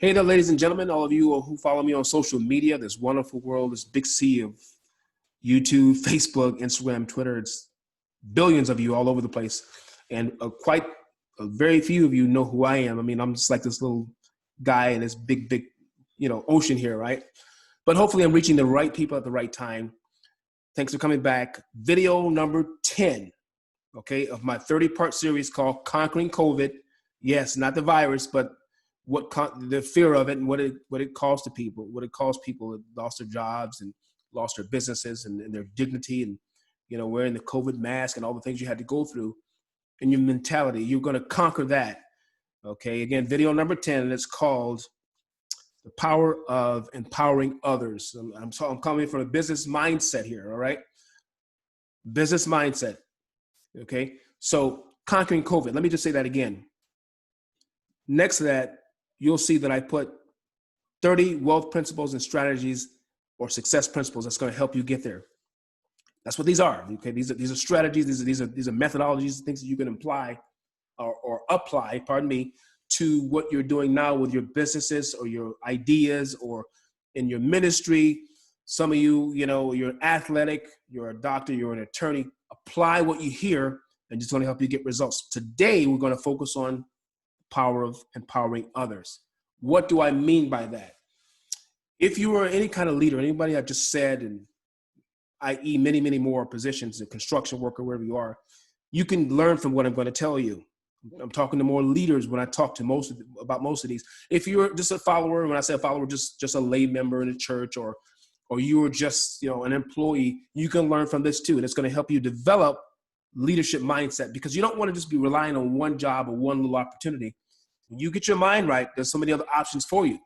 Hey there, ladies and gentlemen, all of you who follow me on social media, this wonderful world, this big sea of YouTube, Facebook, Instagram, Twitter. It's billions of you all over the place. And quite very few of you know who I am. I mean, I'm just like this little guy in this big, ocean here, right? But hopefully I'm reaching the right people at the right time. Thanks for coming back. Video number 10, okay, of my 30-part series called Conquering COVID. Yes, not the virus, but the fear of it and what it caused to people, what it caused people that lost their jobs and lost their businesses and their dignity and, wearing the COVID mask and all the things you had to go through and your mentality. You're going to conquer that. Okay. Again, video number 10, and it's called The Power of Empowering Others. I'm coming from a business mindset here. All right. Business mindset. Okay. So conquering COVID, let me just say that again. Next to that, you'll see that I put 30 wealth principles and strategies or success principles that's going to help you get there. That's what these are. Okay, these are strategies. These are methodologies, things that you can apply or apply, to what you're doing now with your businesses or your ideas or in your ministry. Some of you, you're athletic, you're a doctor, you're an attorney. Apply what you hear, and it's going to help you get results. Today, we're going to focus on power of empowering others. What do I mean by that? If you are any kind of leader, anybody I just said, and i.e. many more positions, a construction worker, wherever you are, you can learn from what I'm going to tell you. I'm talking to more leaders when I talk to about most of these. If you're just a follower, when I say a follower, just a lay member in a church, or you are just an employee, you can learn from this too, and it's going to help you develop leadership mindset, because you don't want to just be relying on one job or one little opportunity. When you get your mind right, there's so many other options for you.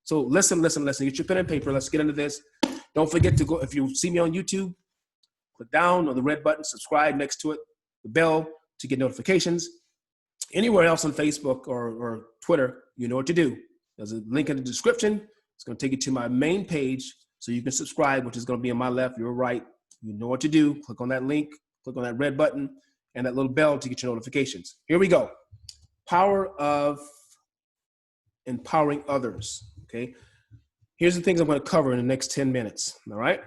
So listen. Get your pen and paper. Let's get into this. Don't forget to go, if you see me on YouTube, click down on the red button, subscribe next to it, the bell to get notifications. Anywhere else on Facebook or Twitter, you know what to do. There's a link in the description. It's going to take you to my main page so you can subscribe, which is going to be on my left, your right. You know what to do. Click on that link. Click on that red button and that little bell to get your notifications. Here we go. Power of empowering others. Okay. Here's the things I'm going to cover in the next 10 minutes. All right.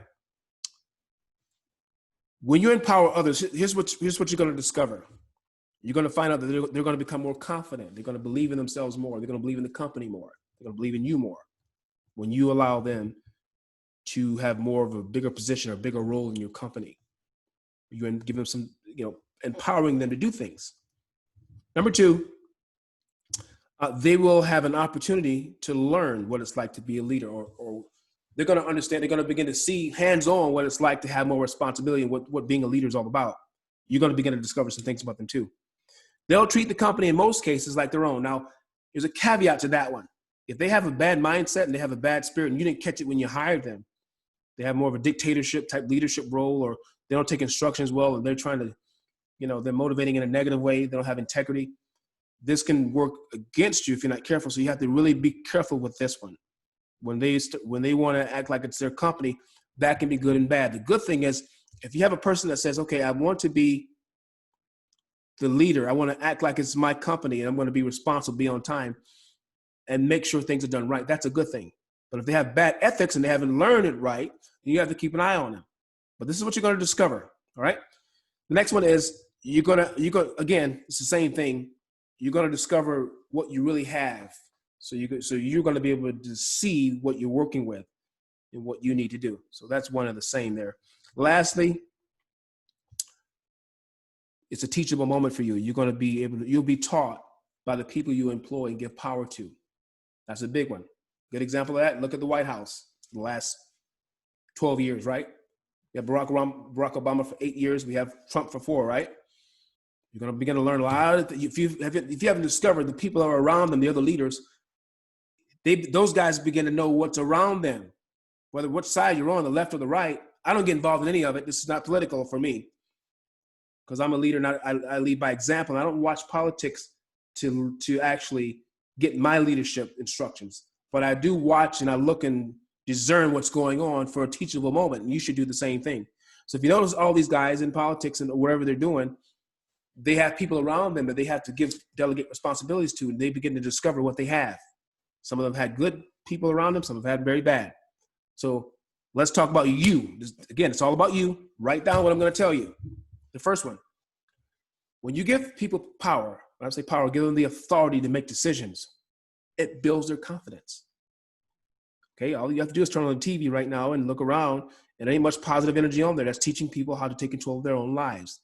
When you empower others, here's what you're going to discover. You're going to find out that they're going to become more confident. They're going to believe in themselves more. They're going to believe in the company more. They're going to believe in you more when you allow them to have more of a bigger position or bigger role in your company. You're going to give them some, empowering them to do things. Number two, they will have an opportunity to learn what it's like to be a leader, or they're going to understand, they're going to begin to see hands-on what it's like to have more responsibility and what being a leader is all about. You're going to begin to discover some things about them too. They'll treat the company in most cases like their own. Now, there's a caveat to that one. If they have a bad mindset and they have a bad spirit and you didn't catch it when you hired them, they have more of a dictatorship type leadership role, or they don't take instructions well, and they're trying to, they're motivating in a negative way. They don't have integrity. This can work against you if you're not careful. So you have to really be careful with this one. When they want to act like it's their company, that can be good and bad. The good thing is, if you have a person that says, okay, I want to be the leader, I want to act like it's my company, and I'm going to be responsible, be on time, and make sure things are done right, that's a good thing. But if they have bad ethics and they haven't learned it right, you have to keep an eye on them. But this is what you're going to discover. All right. The next one is you're going to, again, it's the same thing. You're going to discover what you really have. So you're going to be able to see what you're working with and what you need to do. So that's one of the same there. Lastly, it's a teachable moment for you. You'll be taught by the people you employ and give power to. That's a big one. Good example of that. Look at the White House the last 12 years, right? We have Barack Obama for 8 years. We have Trump for 4, right? You're going to begin to learn a lot. If you haven't discovered the people that are around them, the other leaders, those guys begin to know what's around them, whether which side you're on, the left or the right. I don't get involved in any of it. This is not political for me, because I'm a leader and I lead by example. I don't watch politics to actually get my leadership instructions, but I do watch and I look and discern what's going on for a teachable moment. And you should do the same thing. So if you notice all these guys in politics and wherever they're doing, they have people around them that they have to delegate responsibilities to, and they begin to discover what they have. Some of them had good people around them. Some have had very bad. So let's talk about you. Again, it's all about you. Write down what I'm going to tell you. The first one, when you give people power, when I say power, give them the authority to make decisions, it builds their confidence. Okay, all you have to do is turn on the TV right now and look around, and there ain't much positive energy on there that's teaching people how to take control of their own lives.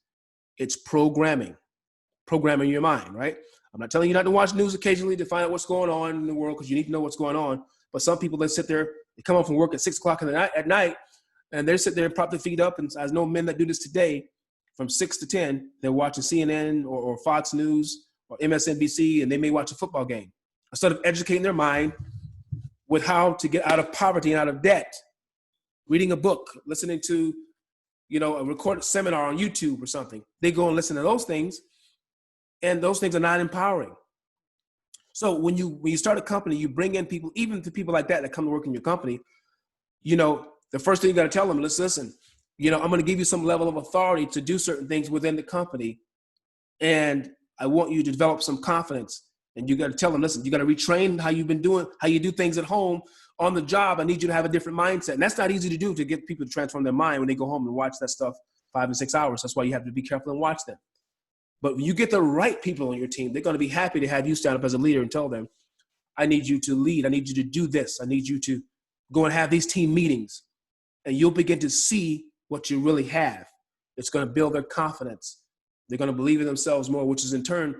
It's programming your mind, right? I'm not telling you not to watch news occasionally to find out what's going on in the world, because you need to know what's going on. But some people, they sit there, they come home from work at 6 o'clock at night, and they sit there and prop their feet up. And I know men that do this today from 6 to 10, they're watching CNN or Fox News or MSNBC, and they may watch a football game instead of educating their mind with how to get out of poverty and out of debt. Reading a book, listening to, a recorded seminar on YouTube or something. They go and listen to those things, and those things are not empowering. So when you start a company, you bring in people, even to people like that come to work in your company, the first thing you got to tell them, listen, I'm going to give you some level of authority to do certain things within the company. And I want you to develop some confidence. And you got to tell them, listen, you got to retrain how you do things at home. On the job, I need you to have a different mindset. And that's not easy to do, to get people to transform their mind when they go home and watch that stuff 5 and 6 hours. That's why you have to be careful and watch them. But when you get the right people on your team, they're going to be happy to have you stand up as a leader and tell them, I need you to lead. I need you to do this. I need you to go and have these team meetings. And you'll begin to see what you really have. It's going to build their confidence. They're going to believe in themselves more, which is in turn,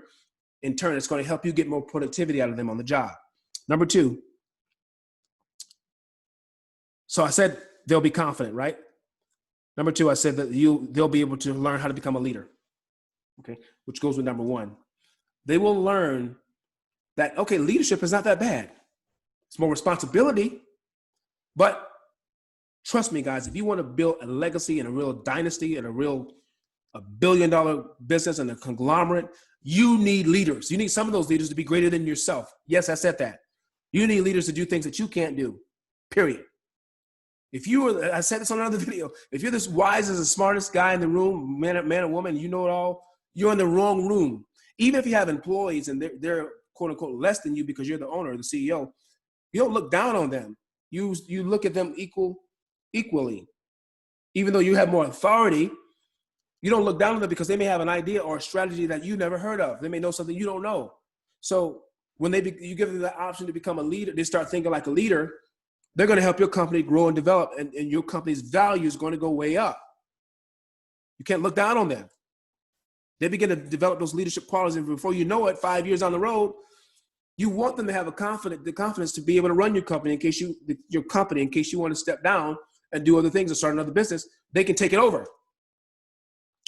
it's going to help you get more productivity out of them on the job. Number 2. So I said they'll be confident, right? Number 2, I said that they'll be able to learn how to become a leader. Okay, which goes with number 1. They will learn that, okay, leadership is not that bad. It's more responsibility. But trust me, guys, if you want to build a legacy and a real dynasty and a billion-dollar business and a conglomerate, you need leaders. You need some of those leaders to be greater than yourself. Yes, I said that. You need leaders to do things that you can't do, period. I said this on another video, if you're this wise as the smartest guy in the room, man or woman, you know it all, you're in the wrong room. Even if you have employees and they're quote unquote less than you because you're the owner or the CEO, you don't look down on them. You look at them equally. Even though you have more authority, you don't look down on them because they may have an idea or a strategy that you never heard of. They may know something you don't know. So when you give them the option to become a leader, they start thinking like a leader. They're going to help your company grow and develop, and your company's value is going to go way up. You can't look down on them. They begin to develop those leadership qualities, and before you know it, 5 years on the road, you want them to have the confidence to be able to run your company in case you want to step down and do other things or start another business. They can take it over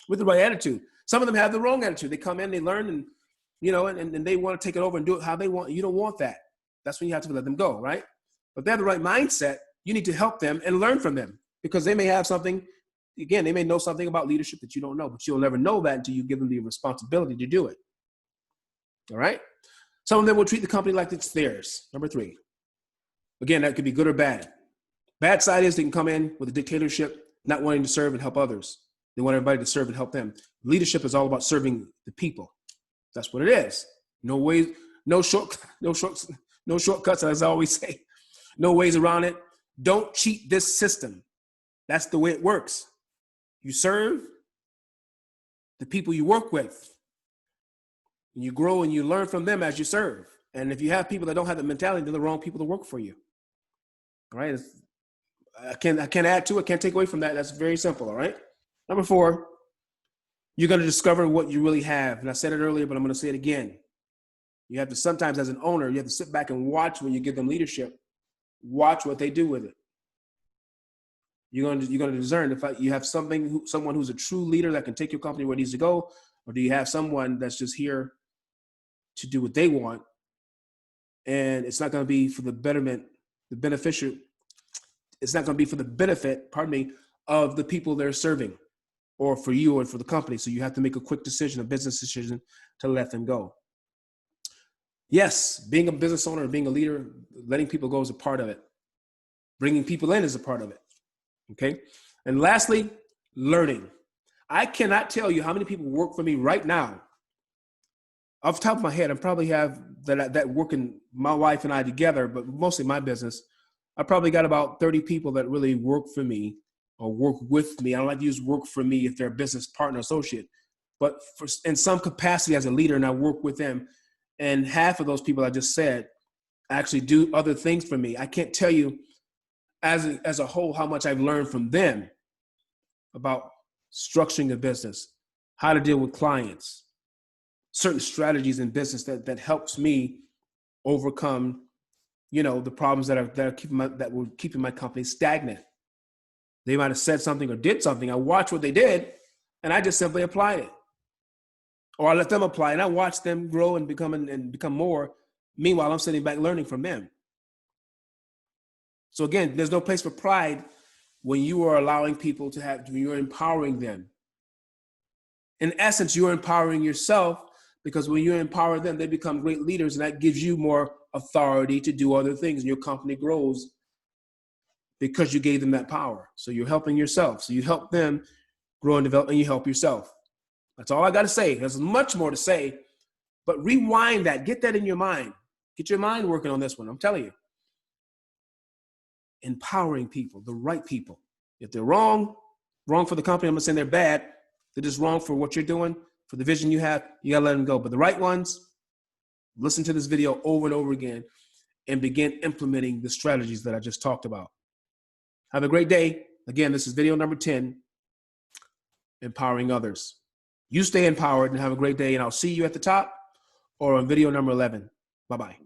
with the right attitude. Some of them have the wrong attitude. They come in, they learn, and and they want to take it over and do it how they want. You don't want that. That's when you have to let them go, right? But if they have the right mindset, you need to help them and learn from them, because they may have something, again, they may know something about leadership that you don't know, but you'll never know that until you give them the responsibility to do it. All right? Some of them will treat the company like it's theirs. Number 3. Again, that could be good or bad. Bad side is they can come in with a dictatorship, not wanting to serve and help others. They want everybody to serve and help them. Leadership is all about serving the people. That's what it is. No shortcuts, as I always say. No ways around it. Don't cheat this system. That's the way it works. You serve the people you work with. And you grow and you learn from them as you serve. And if you have people that don't have the mentality, they're the wrong people to work for you. All right? I can't add to it, can't take away from that. That's very simple, all right? Number 4, you're going to discover what you really have. And I said it earlier, but I'm going to say it again. You have to, sometimes as an owner, you have to sit back and watch when you give them leadership. Watch what they do with it. You're going to discern if you have someone who's a true leader that can take your company where it needs to go, or do you have someone that's just here to do what they want, and it's not going to be for the betterment, the beneficial. It's not going to be for the benefit, of the people they're serving, or for you or for the company. So you have to make a quick decision, a business decision, to let them go. Yes, being a business owner, being a leader, letting people go is a part of it. Bringing people in is a part of it. Okay. And lastly, learning. I cannot tell you how many people work for me right now off the top of my head, I probably have that working, my wife and I together, but mostly my business. I probably got about 30 people that really work for me or work with me. I don't like to use work for me if they're a business partner, associate, but in some capacity as a leader, and I work with them. And half of those people I just said actually do other things for me. I can't tell you as a whole how much I've learned from them about structuring a business, how to deal with clients, certain strategies in business that helps me overcome, the problems that were keeping my company stagnant. They might have said something or did something. I watched what they did, and I just simply applied it, or I let them apply, and I watched them grow and become more. Meanwhile, I'm sitting back learning from them. So again, there's no place for pride when you are allowing people when you're empowering them. In essence, you're empowering yourself, because when you empower them, they become great leaders, and that gives you more authority to do other things, and your company grows because you gave them that power. So you're helping yourself. So you help them grow and develop, and you help yourself. That's all I got to say. There's much more to say, but rewind that. Get that in your mind. Get your mind working on this one. I'm telling you. Empowering people, the right people. If they're wrong for the company, I'm not saying they're bad. They're just wrong for what you're doing, for the vision you have. You got to let them go. But the right ones, listen to this video over and over again and begin implementing the strategies that I just talked about. Have a great day. Again, this is video number 10, empowering others. You stay empowered and have a great day, and I'll see you at the top or on video number 11. Bye-bye.